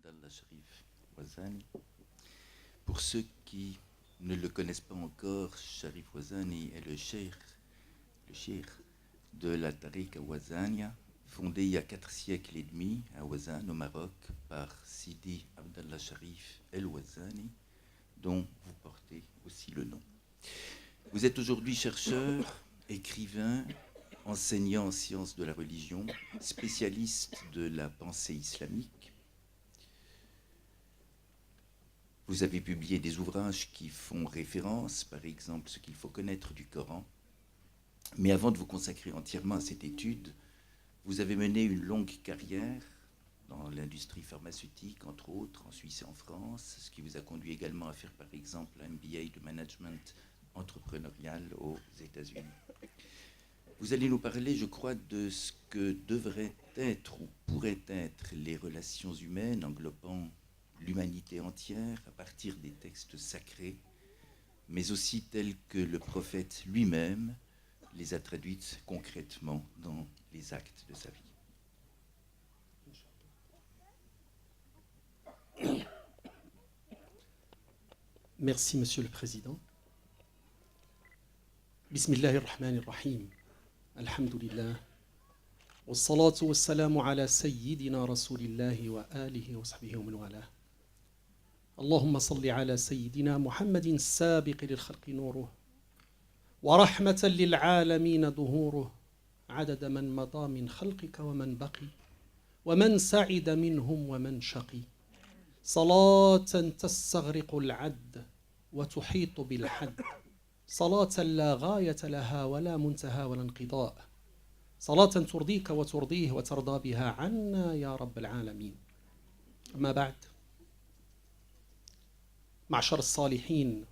Abdallah Sharif Ouazani. Pour ceux qui ne le connaissent pas encore, Sharif Ouazani est le cheikh de la Tariqa Ouazania, fondée il y a 4 siècles et demi à Ouazan, au Maroc, par Sidi Abdallah Sharif El Ouazani, dont vous portez aussi le nom. Vous êtes aujourd'hui chercheur, écrivain, enseignant en sciences de la religion, spécialiste de la pensée islamique. Vous avez publié des ouvrages qui font référence, par exemple, ce qu'il faut connaître du Coran. Mais avant de vous consacrer entièrement à cette étude, vous avez mené une longue carrière dans l'industrie pharmaceutique, entre autres, en Suisse et en France, ce qui vous a conduit également à faire, par exemple, un MBA de management entrepreneurial aux États-Unis. Vous allez nous parler, je crois, de ce que devraient être ou pourraient être les relations humaines englobant l'humanité entière à partir des textes sacrés, mais aussi tels que le prophète lui-même les a traduites concrètement dans les actes de sa vie. Merci, Monsieur le Président. Bismillahirrahmanirrahim. Alhamdulillah. Wassalatu wassalamu ala sayyidina rasulillahi wa alihi wa sahbihi wa man walah. Allahumma salli ala sayyidina Muhammadin sabiqi lil khalqi nuruh wa rahmatan lil alamin duhuruh adada man mada min khalqika wa man baqi wa man sa'ida minhum wa man shaqi. صلاة تستغرق العد وتحيط بالحد صلاة لا غاية لها ولا منتهى ولا انقضاء صلاة ترضيك وترضيه وترضى بها عنا يا رب العالمين. أما بعد، معشر الصالحين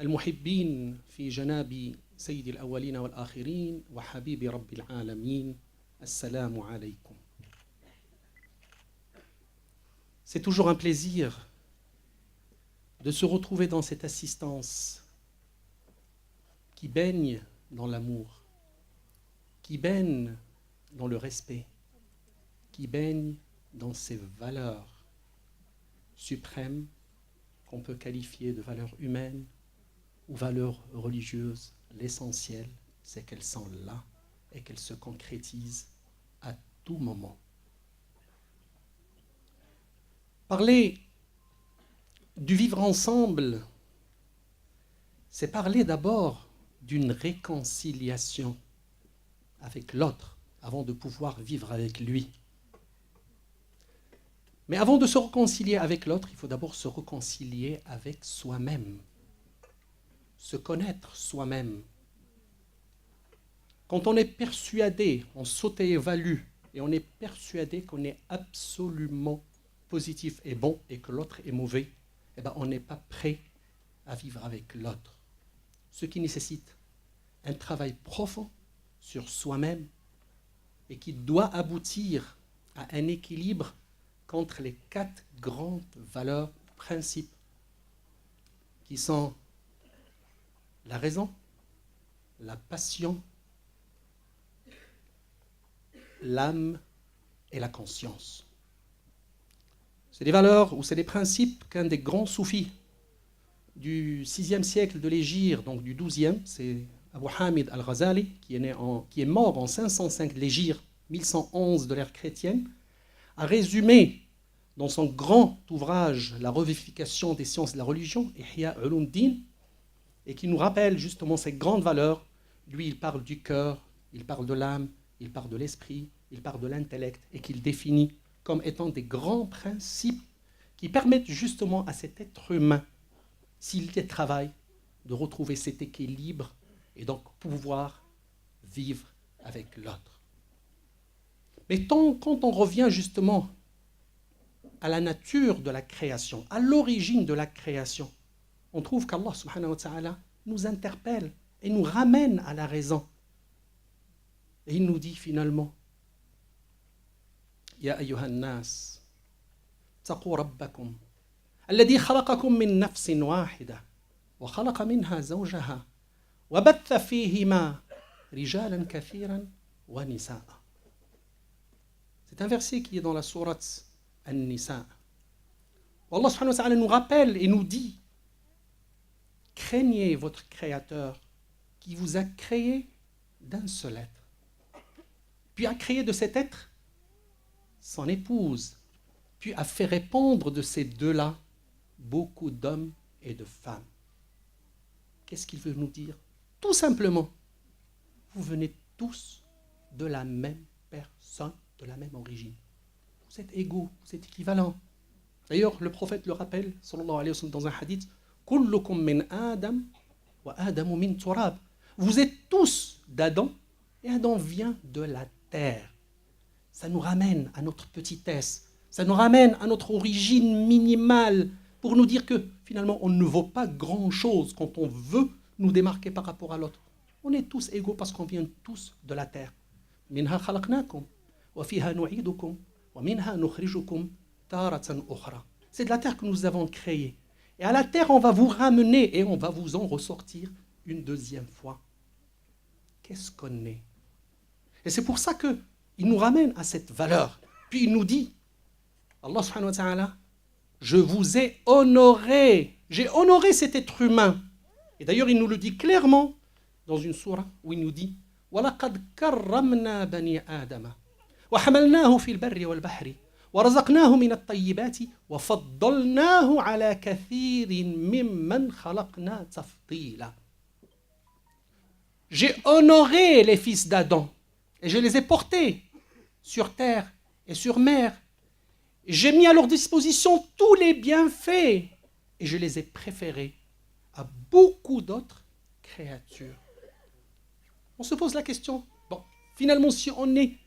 المحبين في جناب سيد الأولين والآخرين وحبيب رب العالمين، السلام عليكم. C'est toujours un plaisir de se retrouver dans cette assistance qui baigne dans l'amour, qui baigne dans le respect, qui baigne dans ces valeurs suprêmes qu'on peut qualifier de valeurs humaines ou valeurs religieuses. L'essentiel, c'est qu'elles sont là et qu'elles se concrétisent à tout moment. Parler du vivre ensemble, c'est parler d'abord d'une réconciliation avec l'autre avant de pouvoir vivre avec lui. Mais avant de se réconcilier avec l'autre, il faut d'abord se réconcilier avec soi-même, se connaître soi-même. Quand on est persuadé, on s'auto-évalue et on est persuadé qu'on est absolument positif est bon et que l'autre est mauvais, eh bien, on n'est pas prêt à vivre avec l'autre. Ce qui nécessite un travail profond sur soi-même et qui doit aboutir à un équilibre entre les 4 grandes valeurs, principes, qui sont la raison, la passion, l'âme et la conscience. C'est des valeurs ou c'est des principes qu'un des grands soufis du 6e siècle de l'Hégire, donc du 12e, c'est Abu Hamid al-Ghazali, qui est mort en 505 de l'Hégire, 1111 de l'ère chrétienne, a résumé dans son grand ouvrage La revivification des sciences de la religion, Ihya Ulum-Din, et qui nous rappelle justement ces grandes valeurs. Lui, il parle du cœur, il parle de l'âme, il parle de l'esprit, il parle de l'intellect, et qu'il définit comme étant des grands principes qui permettent justement à cet être humain, s'il y travaille, de retrouver cet équilibre et donc pouvoir vivre avec l'autre. Mais quand on revient justement à la nature de la création, à l'origine de la création, on trouve qu'Allah subhanahu wa ta'ala nous interpelle et nous ramène à la raison. Et il nous dit finalement, يا أيها الناس اتقوا ربكم الذي خلقكم من نفس واحدة وخلق منها زوجها وبث فيهما رجالا كثيرا ونساء. C'est un verset qui est dans la sourate An-Nisa. Allah subhanahu wa ta'ala nous rappelle et nous dit, craignez votre Créateur qui vous a créé d'un seul être. Puis a créé de cet être son épouse, puis a fait répondre de ces deux-là beaucoup d'hommes et de femmes. Qu'est-ce qu'il veut nous dire? Tout simplement, vous venez tous de la même personne, de la même origine. Vous êtes égaux, vous êtes équivalents. D'ailleurs, le prophète le rappelle, sallallahu alayhi wa sallam, dans un hadith, Kullukum min Adam wa Adamu min turab. Vous êtes tous d'Adam, et Adam vient de la terre. Ça nous ramène à notre petitesse, ça nous ramène à notre origine minimale, pour nous dire que finalement, on ne vaut pas grand-chose quand on veut nous démarquer par rapport à l'autre. On est tous égaux parce qu'on vient tous de la terre. Minha khalaqnakum wa fiha nu'idukum wa minha nukhrijukum taratan ukhra. C'est de la terre que nous avons créée. Et à la terre, on va vous ramener et on va vous en ressortir une deuxième fois. Qu'est-ce qu'on est? Et c'est pour ça qu'il nous ramène à cette valeur. Puis il nous dit, Allah subhanahu wa ta'ala, je vous ai honoré. J'ai honoré cet être humain. Et d'ailleurs, il nous le dit clairement dans une sourate où il nous dit وَلَقَدْ كَرَّمْنَا بَنِي آدَمَ وَحَمَلْنَاهُ فِي الْبَرِّ وَالْبَحْرِ وَرَزَقْنَاهُ مِنَ الطَّيِّبَاتِ وَفَضَّلْنَاهُ عَلَى كَثِيرٍ مِّمَّنْ خَلَقْنَا تَفْضِيلًا. J'ai honoré les fils d'Adam et je les ai portés sur terre et sur mer. J'ai mis à leur disposition tous les bienfaits et je les ai préférés à beaucoup d'autres créatures. On se pose la question, bon, finalement, si on n'est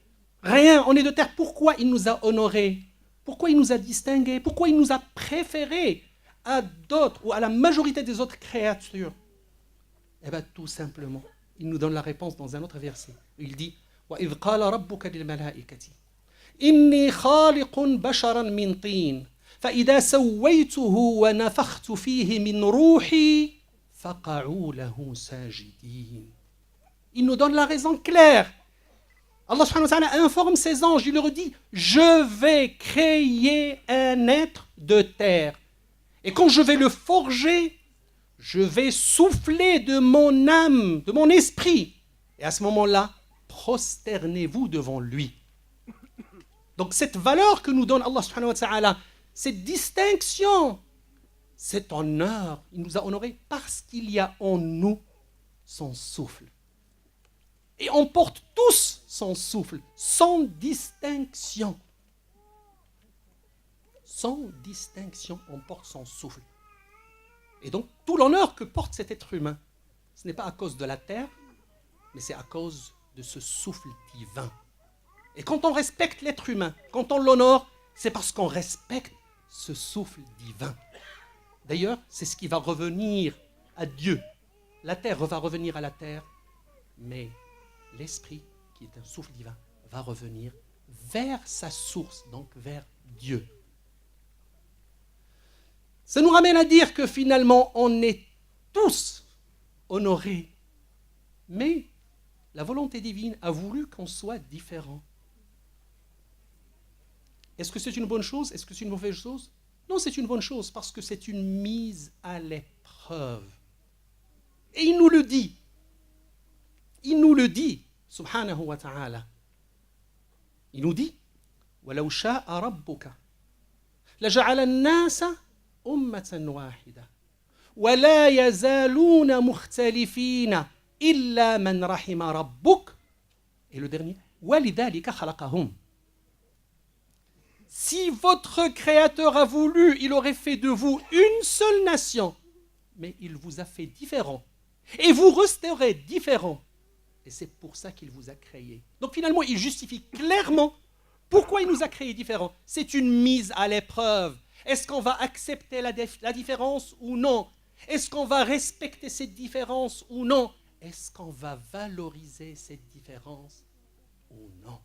rien, on est de terre, pourquoi il nous a honorés? Pourquoi il nous a distingués? Pourquoi il nous a préférés à d'autres ou à la majorité des autres créatures? Eh bien, tout simplement, il nous donne la réponse dans un autre verset. Il dit وَإِذْ قَالَ رَبُّكَ لِلْمَلَائِكَةِ إِنِّي خَالِقٌ بَشَرًا مِنْ طِينٍ فَإِذَا سَوَّيْتُهُ وَنَفَخْتُ فِيهِ مِنْ رُوحِي فَقَعُوا لَهُ سَاجِدِينَ. Il nous donne la raison claire. Allah subhanahu wa ta'ala informe ses anges, il leur dit, je vais créer un être de terre. Et quand je vais le forger, je vais souffler de mon âme, de mon esprit. Et à ce moment-là, prosternez-vous devant lui. Donc cette valeur que nous donne Allah subhanahu wa ta'ala, cette distinction, cet honneur, il nous a honorés parce qu'il y a en nous son souffle. Et on porte tous son souffle, sans distinction. Sans distinction, on porte son souffle. Et donc, tout l'honneur que porte cet être humain, ce n'est pas à cause de la terre, mais c'est à cause de ce souffle divin. Et quand on respecte l'être humain, quand on l'honore, c'est parce qu'on respecte ce souffle divin. D'ailleurs, c'est ce qui va revenir à Dieu. La terre va revenir à la terre, mais l'esprit, qui est un souffle divin, va revenir vers sa source, donc vers Dieu. Ça nous ramène à dire que finalement, on est tous honorés. Mais la volonté divine a voulu qu'on soit différents. Est-ce que c'est une bonne chose? Est-ce que c'est une mauvaise chose? Non, c'est une bonne chose parce que c'est une mise à l'épreuve. Et il nous le dit. Il nous le dit, subhanahu wa ta'ala. Il nous dit وَلَوْ شَاءَ رَبُّكَ لَجَعَلَ النَّاسَ أُمَّةً وَاحِدَةً وَلَا يَزَالُونَ مُخْتَلِفِينَ إِلَّا مَنْ رَحِمَ رَبُّكَ. Et le dernier, وَلِذَلِكَ خَلَقَهُمْ. Si votre Créateur a voulu, il aurait fait de vous une seule nation, mais il vous a fait différents. Et vous resterez différents. Et c'est pour ça qu'il vous a créé. Donc finalement, il justifie clairement pourquoi il nous a créés différents. C'est une mise à l'épreuve. Est-ce qu'on va accepter la différence ou non? Est-ce qu'on va respecter cette différence ou non? Est-ce qu'on va valoriser cette différence ou non?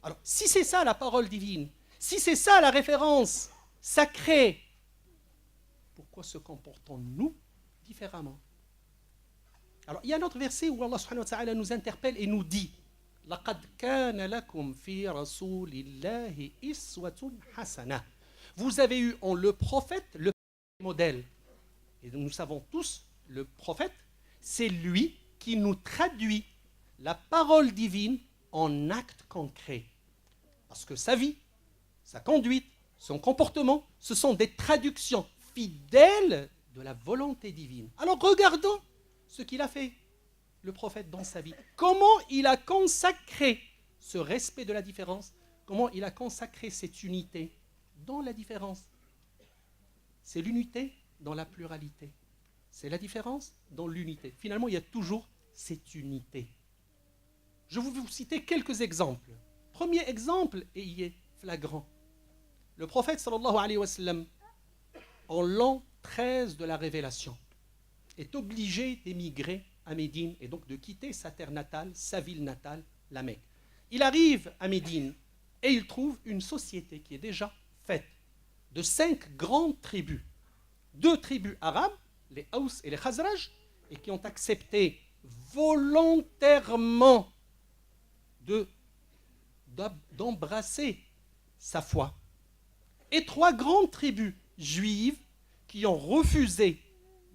Alors, si c'est ça la parole divine, si c'est ça la référence sacrée, pourquoi se comportons-nous différemment? Alors, il y a un autre verset où Allah subhanahu wa ta'ala nous interpelle et nous dit لقد كان لكم في رسول الله إسوة حسنة. Vous avez eu en le prophète le modèle. Et nous savons tous, le prophète, c'est lui qui nous traduit la parole divine en actes concrets. Parce que sa vie, sa conduite, son comportement, ce sont des traductions fidèles de la volonté divine. Alors regardons ce qu'il a fait, le prophète, dans sa vie. Comment il a consacré ce respect de la différence, comment il a consacré cette unité dans la différence. C'est l'unité dans la pluralité. C'est la différence dans l'unité. Finalement, il y a toujours cette unité. Je vais vous citer quelques exemples. Premier exemple, et il est flagrant. Le prophète, sallallahu alayhi wa sallam, en l'an 13 de la Révélation, est obligé d'émigrer à Médine et donc de quitter sa terre natale, sa ville natale, la Mecque. Il arrive à Médine et il trouve une société qui est déjà faite de 5 grandes tribus. 2 tribus arabes, les Haus et les Khazraj, et qui ont accepté volontairement d'embrasser sa foi. Et 3 grandes tribus juives qui ont refusé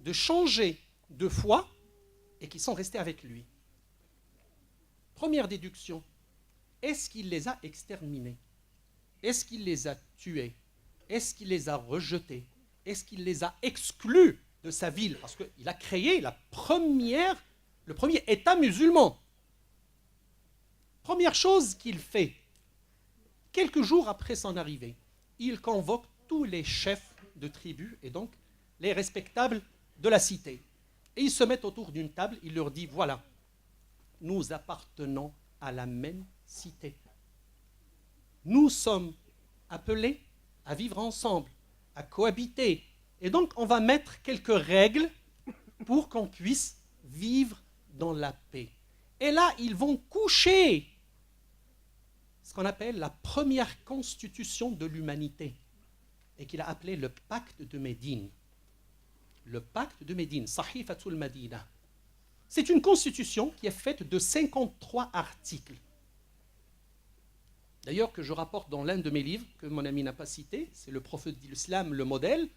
de changer de foi et qui sont restées avec lui. Première déduction, est-ce qu'il les a exterminés? Est-ce qu'il les a tués? Est-ce qu'il les a rejetés? Est-ce qu'il les a exclus de sa ville? Parce qu'il a créé le premier État musulman. Première chose qu'il fait, quelques jours après son arrivée, il convoque tous les chefs de tribus et donc les respectables de la cité. Et ils se mettent autour d'une table, il leur dit, voilà, nous appartenons à la même cité. Nous sommes appelés à vivre ensemble, à cohabiter. Et donc, on va mettre quelques règles pour qu'on puisse vivre dans la paix. Et là, ils vont coucher ce qu'on appelle la première constitution de l'humanité et qu'il a appelé le pacte de Médine. Le pacte de Médine, Sahifatul Madina. C'est une constitution qui est faite de 53 articles. D'ailleurs, que je rapporte dans l'un de mes livres, que mon ami n'a pas cité, c'est le prophète de l'islam, le modèle.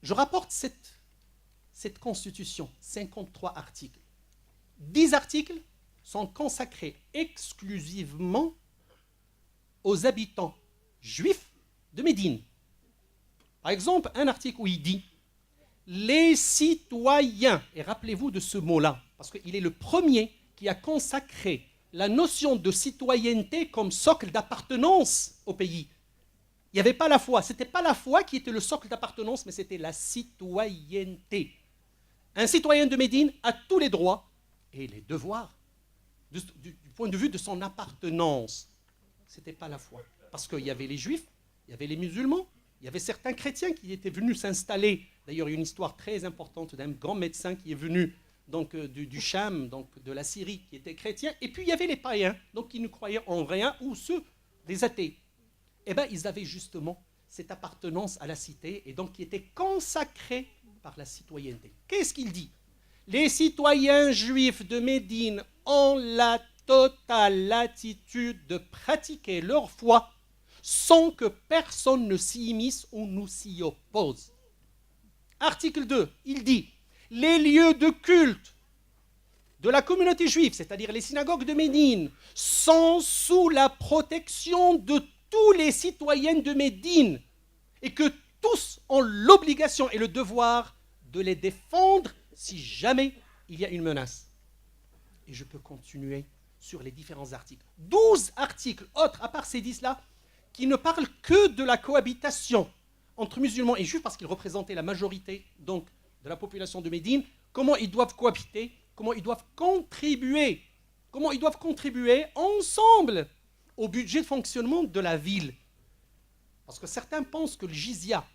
Je rapporte cette constitution, 53 articles. 10 articles sont consacrés exclusivement aux habitants juifs de Médine. Par exemple, un article où il dit « les citoyens », et rappelez-vous de ce mot-là, parce qu'il est le premier qui a consacré la notion de citoyenneté comme socle d'appartenance au pays. Il n'y avait pas la foi. Ce n'était pas la foi qui était le socle d'appartenance, mais c'était la citoyenneté. Un citoyen de Médine a tous les droits et les devoirs du point de vue de son appartenance. Ce n'était pas la foi. Parce qu'il y avait les juifs, il y avait les musulmans, il y avait certains chrétiens qui étaient venus s'installer. D'ailleurs, il y a une histoire très importante d'un grand médecin qui est venu donc, du Cham, donc, de la Syrie, qui était chrétien. Et puis, il y avait les païens, donc, qui ne croyaient en rien, ou ceux des athées. Eh bien, ils avaient justement cette appartenance à la cité, et donc qui était consacrée par la citoyenneté. Qu'est-ce qu'il dit? Les citoyens juifs de Médine ont la totale latitude de pratiquer leur foi sans que personne ne s'y immisce ou nous s'y oppose. Article 2, il dit « Les lieux de culte de la communauté juive, c'est-à-dire les synagogues de Médine, sont sous la protection de tous les citoyens de Médine et que tous ont l'obligation et le devoir de les défendre si jamais il y a une menace. » Et je peux continuer sur les différents articles. 12 articles autres, à part ces 10-là, qui ne parlent que de la cohabitation entre musulmans et juifs, parce qu'ils représentaient la majorité donc, de la population de Médine, comment ils doivent cohabiter, comment ils doivent contribuer ensemble au budget de fonctionnement de la ville. Parce que certains pensent que le jizya,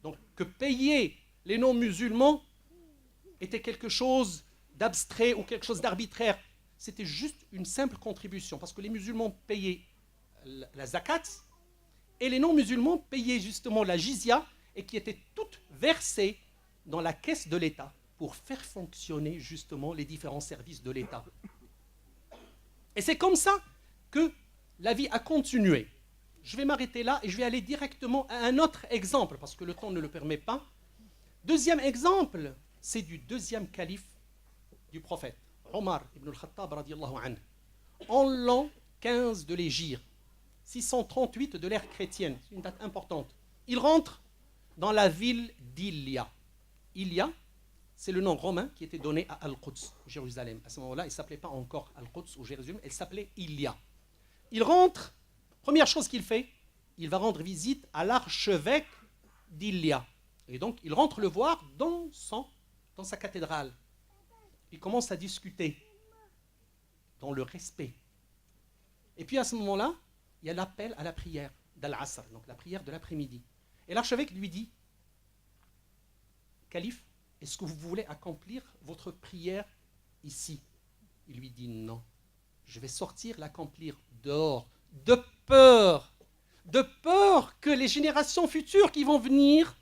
donc que payer les non-musulmans, était quelque chose d'abstrait ou quelque chose d'arbitraire. C'était juste une simple contribution, parce que les musulmans payaient la zakat, et les non-musulmans payaient justement la jizya, et qui était toute versée dans la caisse de l'État pour faire fonctionner justement les différents services de l'État. Et c'est comme ça que la vie a continué. Je vais m'arrêter là et je vais aller directement à un autre exemple, parce que le temps ne le permet pas. Deuxième exemple, c'est du deuxième calife du prophète, Omar ibn al-Khattab radiyallahu anhu, en l'an 15 de l'Hégire, 638 de l'ère chrétienne, c'est une date importante. Il rentre dans la ville d'Ilia. Ilia, c'est le nom romain qui était donné à Al-Quds, Jérusalem. À ce moment-là, il ne s'appelait pas encore Al-Quds ou Jérusalem, elle s'appelait Ilia. Il rentre, première chose qu'il fait, il va rendre visite à l'archevêque d'Ilia. Et donc, il rentre le voir dans sa cathédrale. Il commence à discuter dans le respect. Et puis à ce moment-là, il y a l'appel à la prière d'Al-Asr, donc la prière de l'après-midi. Et l'archevêque lui dit, Calife, est-ce que vous voulez accomplir votre prière ici? Il lui dit non. Je vais sortir l'accomplir dehors, de peur que les générations futures qui vont venir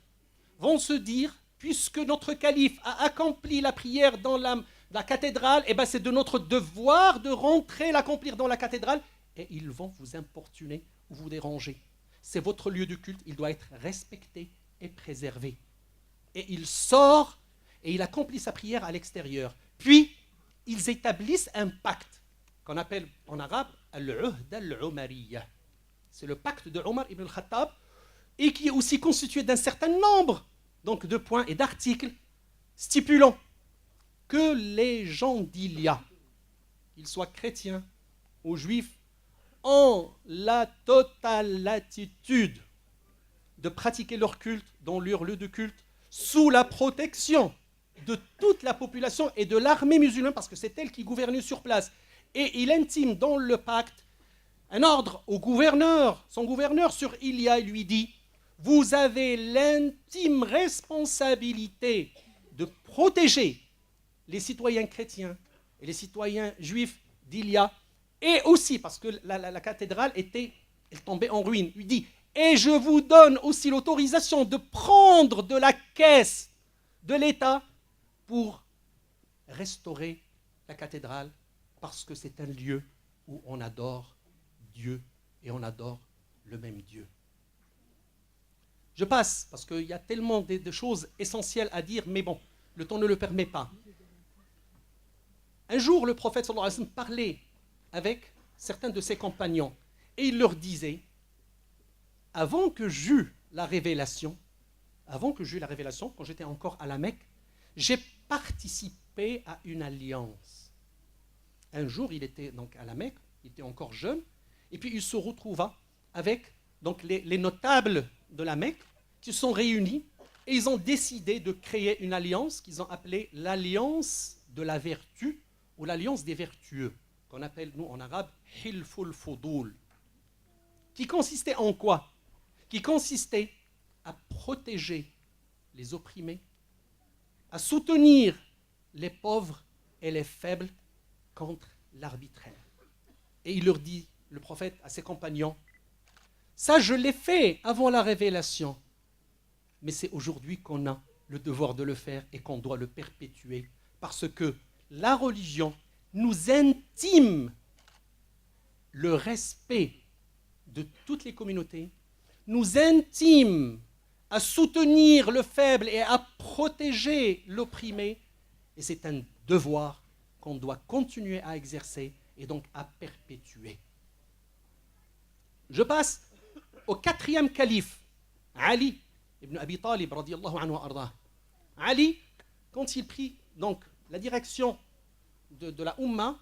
vont se dire, puisque notre calife a accompli la prière dans la cathédrale, eh ben c'est de notre devoir de rentrer l'accomplir dans la cathédrale, et ils vont vous importuner ou vous déranger. C'est votre lieu de culte, il doit être respecté et préservé. Et il sort et il accomplit sa prière à l'extérieur. Puis, ils établissent un pacte qu'on appelle en arabe al-Uhd al-Umariyya. C'est le pacte de Omar ibn al-Khattab et qui est aussi constitué d'un certain nombre donc, de points et d'articles stipulant que les gens d'Ilia, qu'ils soient chrétiens ou juifs, ont la totale latitude de pratiquer leur culte dans leur lieu de culte sous la protection de toute la population et de l'armée musulmane, parce que c'est elle qui gouverne sur place. Et il intime dans le pacte un ordre au gouverneur, son gouverneur sur Ilia, il lui dit, vous avez l'intime responsabilité de protéger les citoyens chrétiens et les citoyens juifs d'Ilia, et aussi, parce que la cathédrale elle tombait en ruine, il dit, et je vous donne aussi l'autorisation de prendre de la caisse de l'État pour restaurer la cathédrale, parce que c'est un lieu où on adore Dieu et on adore le même Dieu. Je passe, parce qu'il y a tellement de choses essentielles à dire, mais bon, le temps ne le permet pas. Un jour, le prophète sallallahu alayhi wa sallam parlait avec certains de ses compagnons, et il leur disait, avant que j'eus la révélation, quand j'étais encore à la Mecque, j'ai participé à une alliance. Un jour, il était donc à la Mecque, il était encore jeune, et puis il se retrouva avec donc, les notables de la Mecque qui se sont réunis et ils ont décidé de créer une alliance qu'ils ont appelée l'alliance de la vertu ou l'alliance des vertueux, qu'on appelle nous en arabe Hilful Fudul, qui consistait en quoi? Qui consistait à protéger les opprimés, à soutenir les pauvres et les faibles contre l'arbitraire. Et il leur dit, le prophète, à ses compagnons, ça je l'ai fait avant la révélation, mais c'est aujourd'hui qu'on a le devoir de le faire et qu'on doit le perpétuer, parce que la religion nous intime le respect de toutes les communautés, nous intime à soutenir le faible et à protéger l'opprimé, et c'est un devoir qu'on doit continuer à exercer et donc à perpétuer. Je passe au quatrième calife, Ali ibn Abi Talib, radiyallahu anhu wa ardah. Ali, quand il prit donc la direction de la Ummah,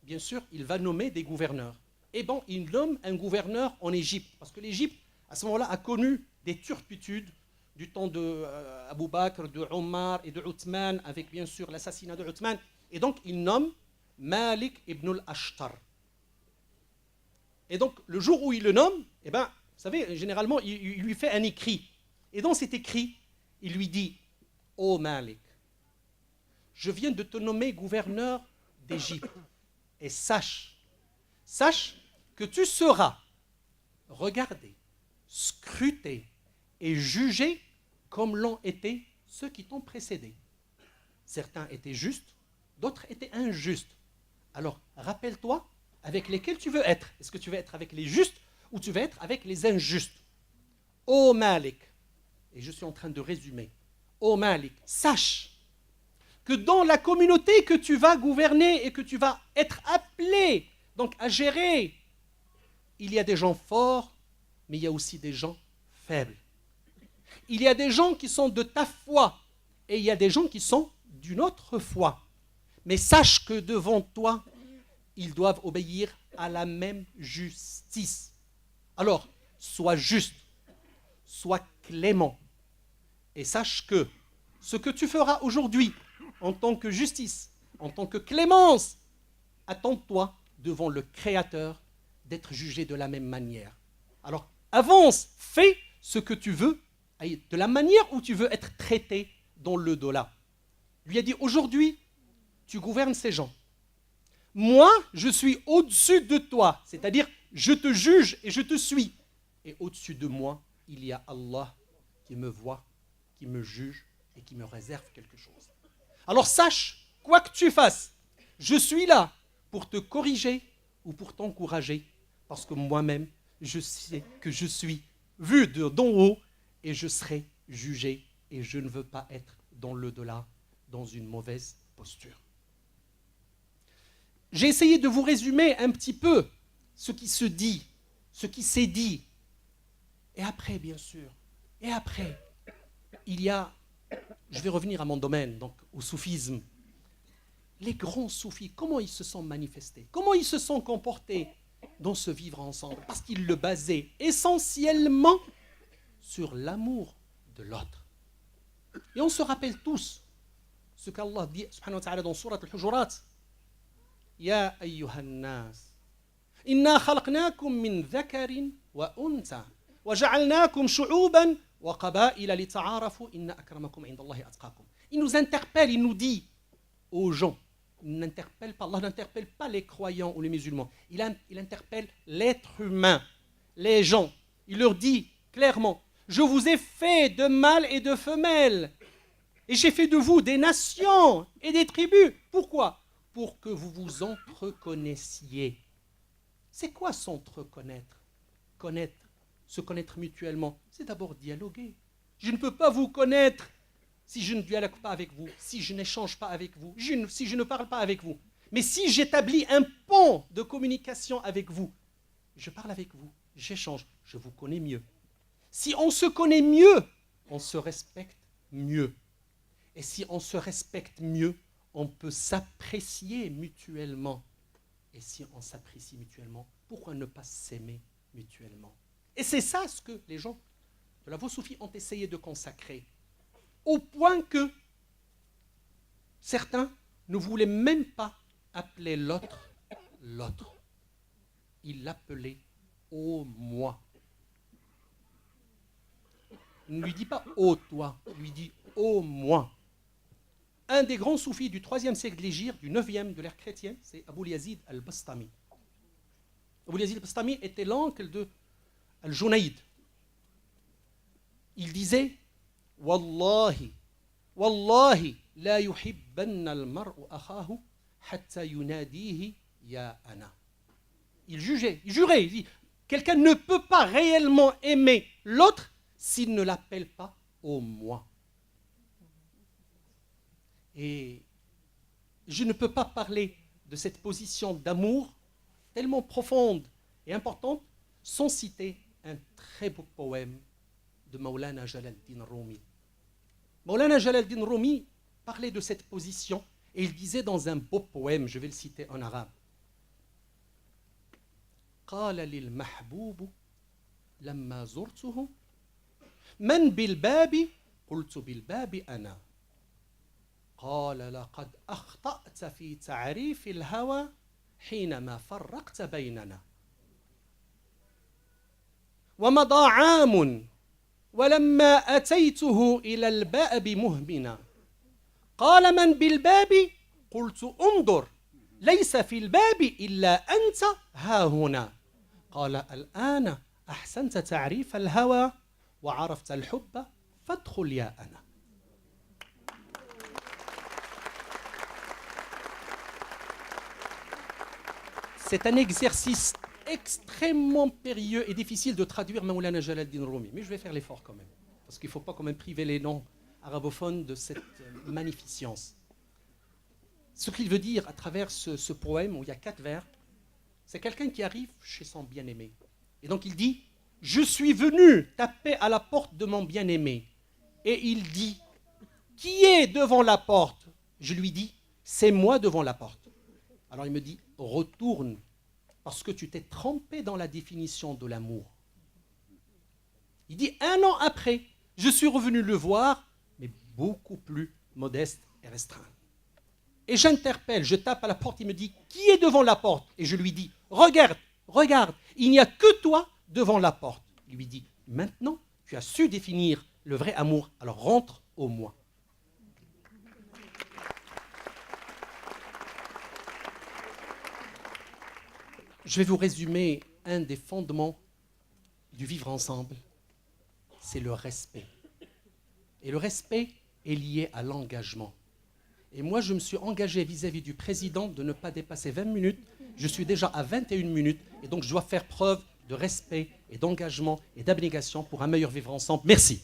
bien sûr, il va nommer des gouverneurs. Et bon, il nomme un gouverneur en Égypte, parce que l'Égypte, à ce moment-là, a connu des turpitudes du temps d'Abu Bakr, de Omar et de Uthman, avec bien sûr l'assassinat de Uthman. Et donc, il nomme Malik ibn al-Ashtar. Et donc, le jour où il le nomme, eh ben, vous savez, généralement, il lui fait un écrit. Et dans cet écrit, il lui dit, « Ô Malik, je viens de te nommer gouverneur d'Égypte. Et sache que tu seras regardé, scruté et jugé comme l'ont été ceux qui t'ont précédé. Certains étaient justes, d'autres étaient injustes. Alors, rappelle-toi avec lesquels tu veux être. Est-ce que tu veux être avec les justes ou tu veux être avec les injustes? Ô Malik, et je suis en train de résumer, ô Malik, sache que dans la communauté que tu vas gouverner et que tu vas être appelé donc à gérer, il y a des gens forts, mais il y a aussi des gens faibles. Il y a des gens qui sont de ta foi et il y a des gens qui sont d'une autre foi. Mais sache que devant toi, ils doivent obéir à la même justice. Alors, sois juste, sois clément et sache que ce que tu feras aujourd'hui en tant que justice, en tant que clémence, attends-toi devant le Créateur d'être jugé de la même manière. Alors, avance, fais ce que tu veux, de la manière où tu veux être traité dans l'au-delà. Lui a dit, aujourd'hui, tu gouvernes ces gens. Moi, je suis au-dessus de toi, c'est-à-dire, je te juge et je te suis. Et au-dessus de moi, il y a Allah qui me voit, qui me juge et qui me réserve quelque chose. Alors sache, quoi que tu fasses, je suis là pour te corriger ou pour t'encourager, parce que moi-même, je sais que je suis vu d'en haut et je serai jugé et je ne veux pas être dans l'au-delà, dans une mauvaise posture. J'ai essayé de vous résumer un petit peu ce qui se dit, ce qui s'est dit. Et après, bien sûr, il y a, je vais revenir à mon domaine, donc au soufisme. Les grands soufis, comment ils se sont manifestés? Comment ils se sont comportés dans ce vivre ensemble? Parce qu'ils le basaient essentiellement sur l'amour de l'autre. Et on se rappelle tous ce qu'Allah dit subhanahu wa ta'ala dans Surat al-Hujurat. Ya ayyuhan nas, inna khalaqnakum min dhakarin wa untha, wa ja'alnakum shu'uban wa qaba'ila li ta'arafu inna akramakum 'inda Allahi atqakum. Il nous interpelle, il nous dit aux gens, il n'interpelle pas, Allah n'interpelle pas les croyants ou les musulmans, il interpelle l'être humain, les gens. Il leur dit clairement, je vous ai fait de mâles et de femelles, et j'ai fait de vous des nations et des tribus. Pourquoi? Pour que vous vous entreconnaissiez. C'est quoi s'entreconnaître? Connaître, se connaître mutuellement, c'est d'abord dialoguer. Je ne peux pas vous connaître si je ne dialogue pas avec vous, si je n'échange pas avec vous, si je ne parle pas avec vous. Mais si j'établis un pont de communication avec vous, je parle avec vous, j'échange, je vous connais mieux. Si on se connaît mieux, on se respecte mieux. Et si on se respecte mieux, on peut s'apprécier mutuellement. Et si on s'apprécie mutuellement, pourquoi ne pas s'aimer mutuellement? Et c'est ça ce que les gens de la voie soufie ont essayé de consacrer. Au point que certains ne voulaient même pas appeler l'autre l'autre. Ils l'appelaient ô moi. Il ne lui dit pas ô toi, il lui dit ô moi. Un des grands soufis du 3e siècle de l'Hégire, du 9e de l'ère chrétienne, c'est Abul Yazid al-Bastami. Abul Yazid al-Bastami était l'oncle de Al-Junayd. Il disait Wallahi, Wallahi, la yuhibbanna al-mar'u akhahu hatta yunadihi ya ana. Il jurait, il dit quelqu'un ne peut pas réellement aimer l'autre s'il ne l'appelle pas au moi. Et je ne peux pas parler de cette position d'amour tellement profonde et importante sans citer un très beau poème de Maulana Jalal-Din Rumi. Maulana Jalal-Din Rumi parlait de cette position et il disait dans un beau poème, je vais le citer en arabe. قال للمحبوب لما زرته من بالباب قلت بالباب أنا قال لقد أخطأت في تعريف الهوى حينما فرقت بيننا ومضى عام ولما أتيته إلى الباب مهمنا قال من بالباب قلت انظر ليس في الباب إلا أنت ها هنا قال الآن أحسنت تعريف الهوى وعرفت الحب فادخل يا أنا. C'est un exercice extrêmement périlleux et difficile de traduire Maulana Jalaluddin Rumi. Mais je vais faire l'effort quand même. Parce qu'il ne faut pas quand même priver les noms arabophones de cette magnificence. Ce qu'il veut dire à travers ce poème où il y a 4 vers, c'est quelqu'un qui arrive chez son bien-aimé. Et donc il dit, je suis venu taper à la porte de mon bien-aimé. Et il dit, qui est devant la porte? Je lui dis, c'est moi devant la porte. Alors il me dit, retourne, parce que tu t'es trompé dans la définition de l'amour. Il dit, 1 an après, je suis revenu le voir, mais beaucoup plus modeste et restreint. Et j'interpelle, je tape à la porte, il me dit, qui est devant la porte? Et je lui dis, regarde, regarde, il n'y a que toi devant la porte. Il lui dit, maintenant, tu as su définir le vrai amour, alors rentre au moi. Je vais vous résumer un des fondements du vivre ensemble, c'est le respect. Et le respect est lié à l'engagement. Et moi, je me suis engagé vis-à-vis du président de ne pas dépasser 20 minutes. Je suis déjà à 21 minutes et donc je dois faire preuve de respect et d'engagement et d'abnégation pour un meilleur vivre ensemble. Merci.